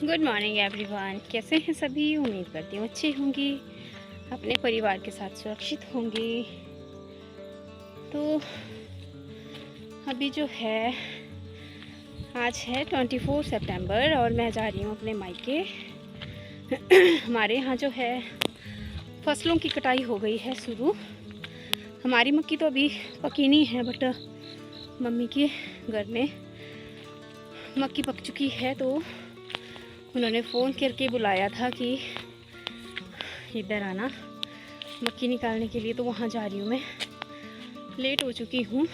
Good morning everyone, कैसे हैं सभी। उम्मीद करती हूँ अच्छी होंगी, अपने परिवार के साथ सुरक्षित होंगी। तो अभी जो है आज है 24 सितंबर और मैं जा रही हूँ अपने मायके। हमारे यहाँ जो है फसलों की कटाई हो गई है शुरू। हमारी मक्की तो अभी पकी नहीं है, बट मम्मी के घर में मक्की पक चुकी है। तो उन्होंने फ़ोन करके बुलाया था कि इधर आना मक्की निकालने के लिए, तो वहाँ जा रही हूँ मैं। लेट हो चुकी हूँ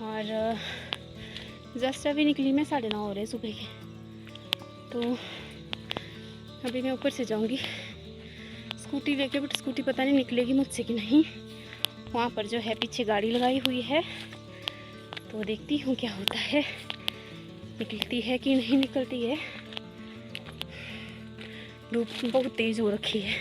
और जस्ट अभी निकली मैं 9:30 हो रहे सुबह के। तो अभी मैं ऊपर से जाऊँगी स्कूटी लेके, बट स्कूटी पता नहीं निकलेगी मुझसे कि नहीं। वहाँ पर जो है पीछे गाड़ी लगाई हुई है, तो देखती हूँ क्या होता है, निकलती है कि नहीं निकलती है। धूप बहुत तेज़ हो रखी है।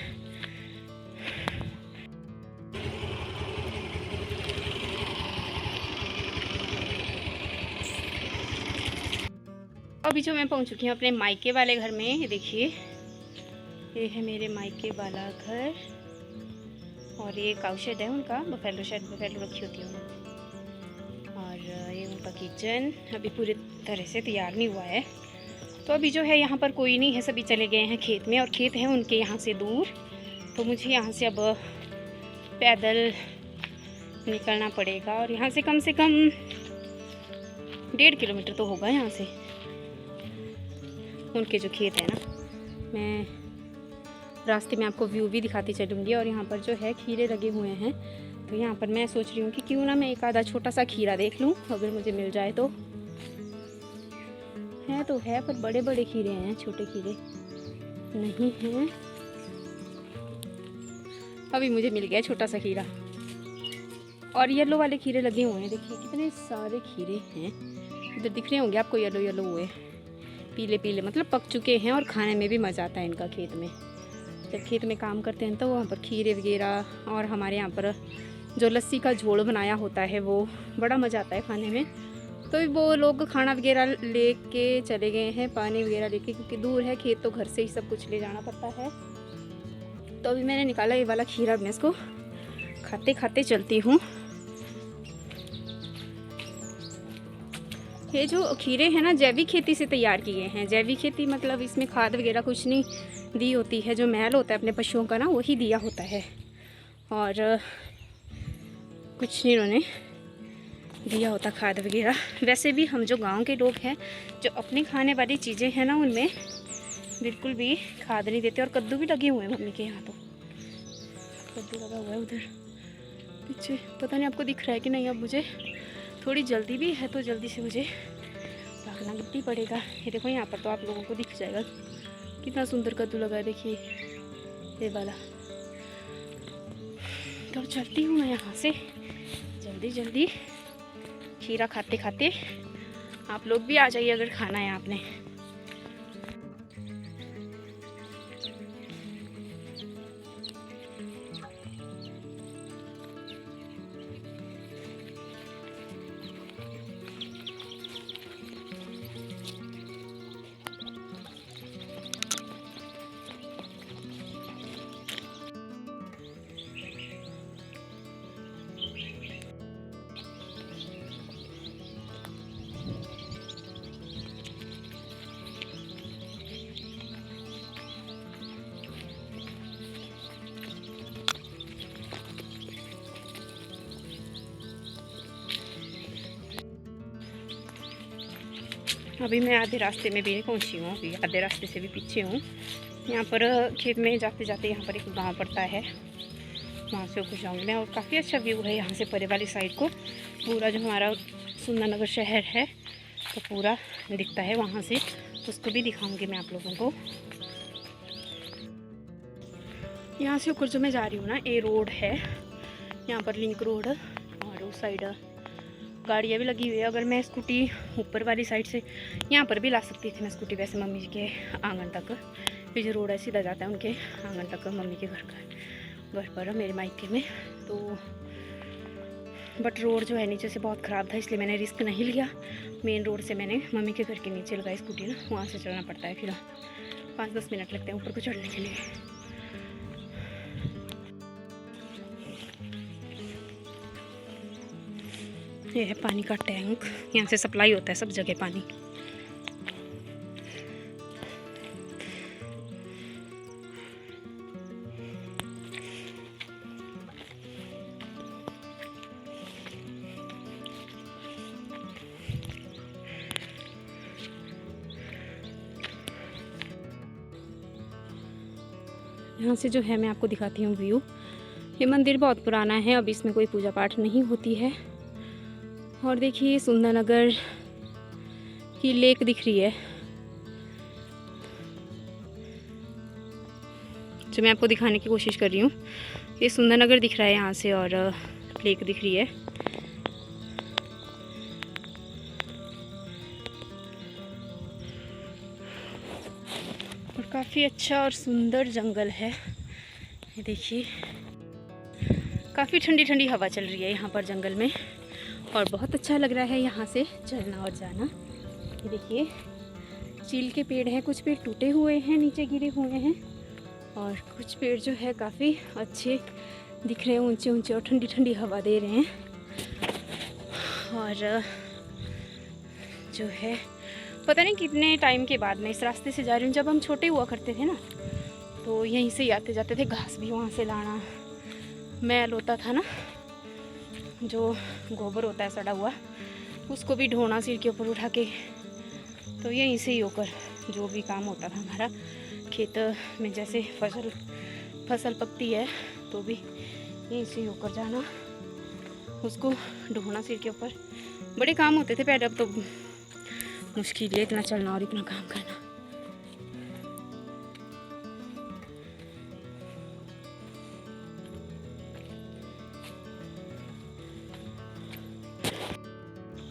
अभी जो मैं पहुंच चुकी हूँ अपने मायके वाले घर में। ये देखिए, ये है मेरे मायके वाला घर और ये काऊ शेड है उनका, बफेलो शेड, बफेलो रखी होती है उन्होंने। और ये उनका किचन अभी पूरी तरह से तैयार नहीं हुआ है। तो अभी जो है यहाँ पर कोई नहीं है, सभी चले गए हैं खेत में, और खेत है उनके यहाँ से दूर। तो मुझे यहाँ से अब पैदल निकलना पड़ेगा, और यहाँ से कम 1.5 किलोमीटर तो होगा यहाँ से उनके जो खेत है ना। मैं रास्ते में आपको व्यू भी दिखाती चलूँगी। और यहाँ पर जो है खीरे लगे हुए हैं, तो यहाँ पर मैं सोच रही हूँ कि क्यों ना मैं एक आधा छोटा सा खीरा देख लूँ, अगर मुझे मिल जाए तो। है तो है, पर बड़े बड़े खीरे हैं, छोटे खीरे नहीं हैं। अभी मुझे मिल गया छोटा सा खीरा। और येलो वाले खीरे लगे हुए हैं, देखिए कितने सारे खीरे हैं। इधर दिख रहे होंगे आपको, येलो येलो हुए, पीले पीले, मतलब पक चुके हैं। और खाने में भी मज़ा आता है इनका। खेत में जब खेत में काम करते हैं तो वहाँ पर खीरे वगैरह, और हमारे यहाँ पर जो लस्सी का झोल बनाया होता है वो बड़ा मज़ा आता है खाने में। तो वो लोग खाना वगैरह लेके चले गए हैं, पानी वगैरह लेके, क्योंकि दूर है खेत, तो घर से ही सब कुछ ले जाना पड़ता है। तो अभी मैंने निकाला ये वाला खीरा, मैं इसको खाते खाते चलती हूँ। ये जो खीरे हैं ना, जैविक खेती से तैयार किए हैं। जैविक खेती मतलब इसमें खाद वगैरह कुछ नहीं दी होती है, जो मैल होता है अपने पशुओं का ना, वही दिया होता है। और कुछ नहीं उन्होंने दिया होता खाद वगैरह। वैसे भी हम जो गांव के लोग हैं, जो अपनी खाने वाली चीज़ें हैं ना, उनमें बिल्कुल भी खाद नहीं देते। और कद्दू भी लगे हुए हैं मम्मी के यहाँ, तो कद्दू लगा हुआ है उधर पीछे, पता नहीं आपको दिख रहा है कि नहीं। अब मुझे थोड़ी जल्दी भी है, तो जल्दी से मुझे भागना भी पड़ेगा। ये देखो यहाँ पर तो आप लोगों को दिख जाएगा कितना सुंदर कद्दू लगा है, देखिए ये वाला। तो चलती हूँ मैं यहाँ से जल्दी जल्दी, खीरा खाते खाते। आप लोग भी आ जाइए अगर खाना है आपने। अभी मैं आधे रास्ते में भी नहीं पहुंची हूँ, अभी आधे रास्ते से भी पीछे हूँ। यहाँ पर खेत में जाते जाते यहाँ पर एक गांव पड़ता है, वहाँ से ऊपर जाऊँगी मैं। और काफ़ी अच्छा व्यू है यहाँ से परे वाली साइड को, पूरा जो हमारा सुंदरनगर शहर है तो पूरा दिखता है वहाँ से। तो उसको भी दिखाऊँगी मैं आप लोगों को। यहाँ से ऊपर जो मैं जा रही हूँ ना, ये रोड है, यहाँ पर लिंक रोड, और उस साइड गाड़ियाँ भी लगी हुई है। अगर मैं स्कूटी ऊपर वाली साइड से यहाँ पर भी ला सकती थी मैं स्कूटी, वैसे मम्मी के आंगन तक। फिर जो रोड है सीधा जाता है उनके आंगन तक, मम्मी के घर पर मेरे मायके में। तो बट रोड जो है नीचे से बहुत ख़राब था, इसलिए मैंने रिस्क नहीं लिया। मेन रोड से मैंने मम्मी के घर के नीचे लगाई स्कूटी ना, वहाँ से चलना पड़ता है, फिर 5-10 मिनट लगते हैं ऊपर को चढ़ने के लिए। ये है पानी का टैंक, यहाँ से सप्लाई होता है सब जगह पानी। यहाँ से जो है मैं आपको दिखाती हूँ व्यू। ये मंदिर बहुत पुराना है, अब इसमें कोई पूजा पाठ नहीं होती है। और देखिए सुंदरनगर की लेक दिख रही है, जो मैं आपको दिखाने की कोशिश कर रही हूँ। ये सुंदरनगर दिख रहा है यहाँ से, और लेक दिख रही है। और काफ़ी अच्छा और सुंदर जंगल है। ये देखिए काफ़ी ठंडी ठंडी हवा चल रही है यहाँ पर जंगल में, और बहुत अच्छा लग रहा है यहाँ से चलना और जाना। ये देखिए चील के पेड़ हैं, कुछ पेड़ टूटे हुए हैं, नीचे गिरे हुए हैं, और कुछ पेड़ जो है काफ़ी अच्छे दिख रहे हैं, ऊंचे ऊंचे, और ठंडी ठंडी हवा दे रहे हैं। और जो है पता नहीं कितने टाइम के बाद मैं इस रास्ते से जा रही हूँ। जब हम छोटे हुआ करते थे ना, तो यहीं से आते जाते थे, घास भी वहाँ से लाना, मैल होता था ना, जो गोबर होता है सड़ा हुआ, उसको भी ढोना सिर के ऊपर उठा के। तो यहीं से ही होकर जो भी काम होता था हमारा खेत में, जैसे फसल पकती है तो भी यहीं से ही होकर जाना, उसको ढोना सिर के ऊपर। बड़े काम होते थे पहले, अब तो मुश्किल है इतना चलना और इतना काम करना।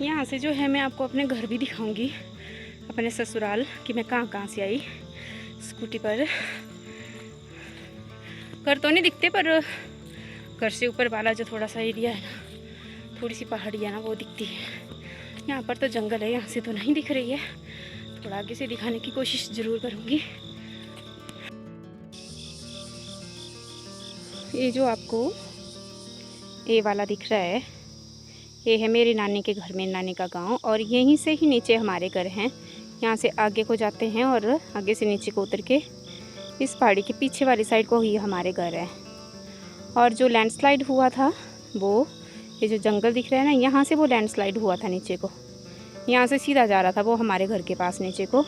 यहाँ से जो है मैं आपको अपने घर भी दिखाऊंगी, अपने ससुराल, कि मैं कहाँ कहाँ से आई स्कूटी पर। घर तो नहीं दिखते, पर घर से ऊपर वाला जो थोड़ा सा एरिया है ना, थोड़ी सी पहाड़ी है ना, वो दिखती है। यहाँ पर तो जंगल है, यहाँ से तो नहीं दिख रही है, थोड़ा आगे से दिखाने की कोशिश ज़रूर करूँगी। ये जो आपको ये वाला दिख रहा है, ये है मेरी नानी के घर, मेरी नानी का गांव, और यहीं से ही नीचे हमारे घर हैं। यहाँ से आगे को जाते हैं और आगे से नीचे को उतर के इस पहाड़ी के पीछे वाली साइड को ही हमारे घर है। और जो लैंडस्लाइड हुआ था, वो ये जो जंगल दिख रहा है ना, यहाँ से वो लैंडस्लाइड हुआ था नीचे को, यहाँ से सीधा जा रहा था वो हमारे घर के पास नीचे को।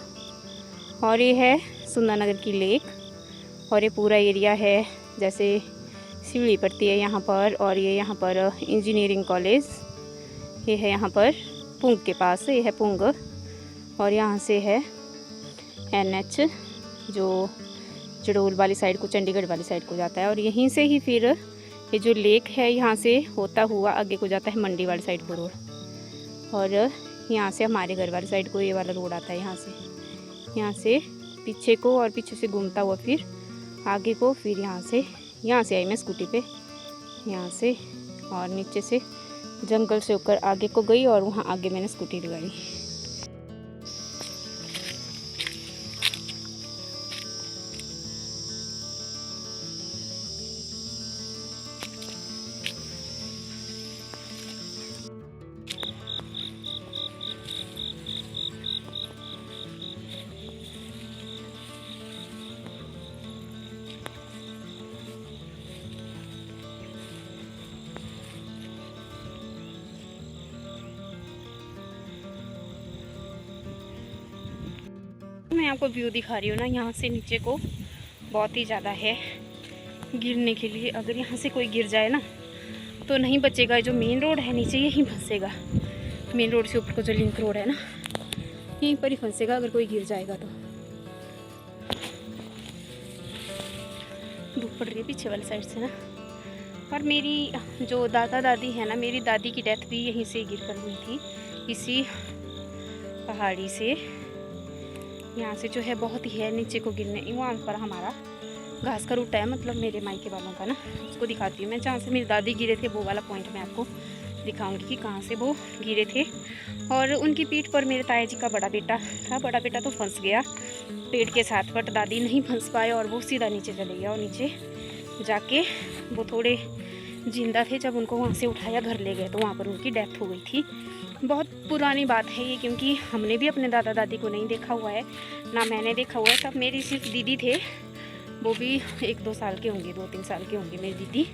और ये है सुंदरनगर की लेक, और ये पूरा एरिया है जैसे सीढ़ी पड़ती है यहाँ पर। और ये यहाँ पर इंजीनियरिंग कॉलेज, ये है यहाँ पर पुंग के पास, ये है पुंग। और यहाँ से है NH जो चड़ोल वाली साइड को, चंडीगढ़ वाली साइड को जाता है। और यहीं से ही फिर ये जो लेक है, यहाँ से होता हुआ आगे को जाता है मंडी वाली साइड को रोड। और यहाँ से हमारे घर वाली साइड को ये वाला रोड आता है, यहाँ से पीछे को, और पीछे से घूमता हुआ फिर आगे को। फिर यहाँ से आई मैं स्कूटी पे, यहाँ से, और नीचे से जंगल से होकर आगे को गई, और वहाँ आगे मैंने स्कूटी लगाई। मैं आपको व्यू दिखा रही हूँ ना, यहाँ से नीचे को बहुत ही ज़्यादा है गिरने के लिए। अगर यहाँ से कोई गिर जाए ना तो नहीं बचेगा। जो मेन रोड है नीचे, यहीं फंसेगा। मेन रोड से ऊपर को जो लिंक रोड है ना, यहीं पर ही फंसेगा अगर कोई गिर जाएगा तो। धूप पड़ रही है पीछे वाली साइड से ना। और मेरी जो दादा दादी है ना, मेरी दादी की डेथ भी यहीं से गिर कर हुई थी, इसी पहाड़ी से। यहाँ से जो है बहुत ही है नीचे को गिरने। वहाँ पर हमारा घास का रूट है, मतलब मेरे मायके वालों का ना, उसको दिखाती हूँ मैं। जहाँ से मेरी दादी गिरे थे वो वाला पॉइंट मैं आपको दिखाऊंगी कि कहाँ से वो गिरे थे। और उनकी पीठ पर मेरे ताया जी का बड़ा बेटा था। बड़ा बेटा तो फंस गया पेड़ के साथ, बट दादी नहीं फंस पाए और वो सीधा नीचे चले गया। और नीचे जाके वो थोड़े जिंदा थे, जब उनको वहाँ से उठाया घर ले गए तो वहाँ पर उनकी डेथ हो गई थी। बहुत पुरानी बात है ये, क्योंकि हमने भी अपने दादा दादी को नहीं देखा हुआ है, ना मैंने देखा हुआ है। तब मेरी सिर्फ दीदी थे, वो भी 1-2 साल के होंगे, 2-3 साल के होंगे मेरी दीदी,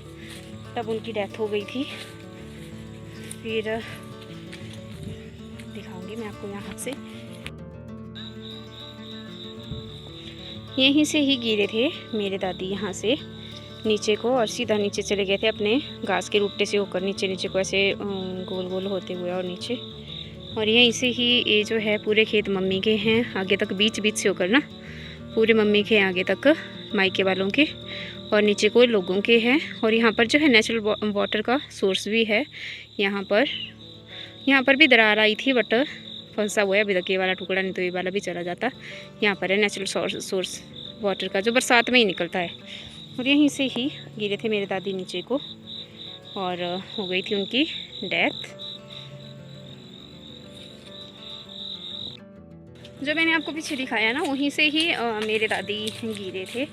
तब उनकी डेथ हो गई थी। फिर दिखाऊंगी मैं आपको यहाँ से। यहीं से ही गिरे थे मेरे दादी, यहाँ से नीचे को, और सीधा नीचे चले गए थे अपने घास के रुट्टे से होकर नीचे नीचे को ऐसे गोल गोल होते हुए और नीचे। और यहीं से ही ये जो है पूरे खेत मम्मी के हैं आगे तक, बीच बीच से होकर ना पूरे मम्मी के आगे तक मायके वालों के, और नीचे को लोगों के हैं। और यहाँ पर जो है नेचुरल वाटर का सोर्स भी है। यहाँ पर भी दरार आई थी, बट फंसा हुआ है अभी तक ये वाला टुकड़ा, नहीं तो ये वाला भी चला जाता। यहाँ पर है नेचुरल सोर्स वाटर का, जो बरसात में ही निकलता है। और यहीं से ही गिरे थे मेरे दादी नीचे को, और हो गई थी उनकी डेथ। जो मैंने आपको पीछे दिखाया ना, वहीं से ही मेरे दादी गिरे थे।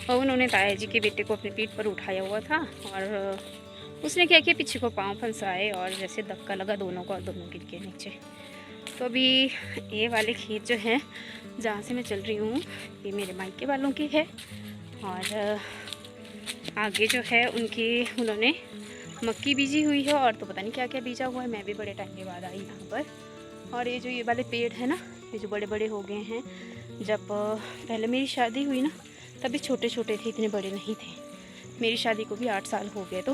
और उन्होंने ताया जी के बेटे को अपनी पीठ पर उठाया हुआ था, और उसने क्या किया, पीछे को पाँव फंसाए और जैसे धक्का लगा दोनों को, और दोनों गिर के नीचे। तो अभी ये वाले खेत जो हैं जहाँ से मैं चल रही हूँ, ये मेरे मायके वालों के है। और आगे जो है उन्होंने मक्की बीजी हुई है, और तो पता नहीं क्या क्या बीजा हुआ है। मैं भी बड़े टाइम के बाद आई यहाँ पर। और ये जो ये वाले पेड़ है ना, ये जो बड़े बड़े हो गए हैं, जब पहले मेरी शादी हुई ना तभी छोटे छोटे थे, इतने बड़े नहीं थे। मेरी शादी को भी 8 साल हो गए। तो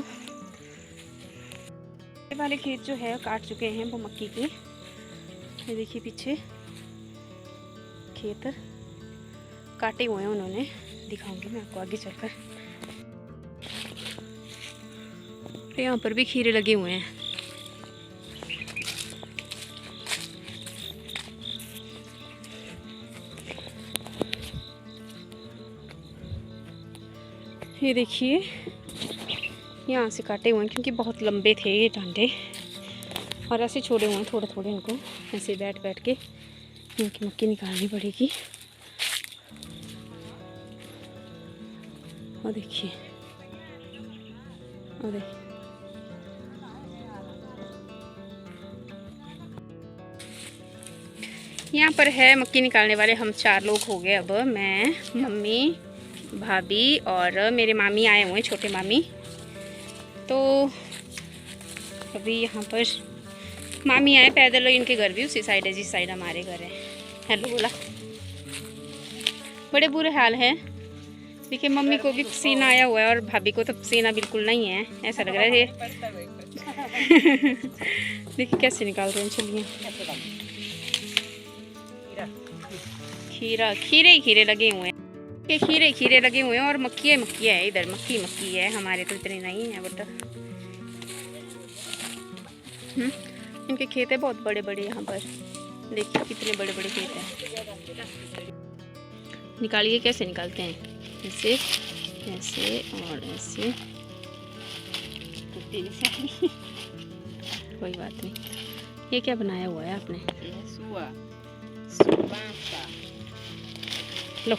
ये वाले खेत जो है काट चुके हैं वो मक्की के। ये देखिए पीछे खेत काटे हुए हैं उन्होंने, दिखाऊंगी मैं आपको आगे चलकर। यहाँ पर भी खीरे लगे हुए हैं। ये देखिए यहाँ से काटे हुए हैं, क्योंकि बहुत लंबे थे ये डांडे, और ऐसे छोड़े हुए हैं थोड़े थोड़े। इनको ऐसे बैठ बैठ के इनकी मक्की निकालनी पड़ेगी। और देखिए, और देखिए यहाँ पर है मक्की निकालने वाले हम 4 लोग हो गए। अब मैं, मम्मी, भाभी और मेरे मामी आए हुए हैं, छोटे मामी। तो अभी यहाँ पर मामी आए पैदल, इनके घर भी उसी साइड है जिस साइड हमारे घर है। हेलो बोला। बड़े बुरे हाल है। देखिए मम्मी को भी पसीना आया हुआ है, और भाभी को तो पसीना बिल्कुल नहीं है, ऐसा लग रहा है। देखिए कैसे निकाल रहे हैं। चलिए, खीरे लगे हुए हैं, खीरे लगे हुए हैं, और मक्की है इधर, मक्की है। हमारे तो इतने नहीं है, बट इनके खेत है बहुत बड़े बड़े। यहाँ पर देखिए कितने बड़े बड़े खेत हैं। निकालिए, कैसे निकालते हैं, ऐसे ऐसे और ऐसे। कोई बात नहीं। ये क्या बनाया हुआ है आपने? लो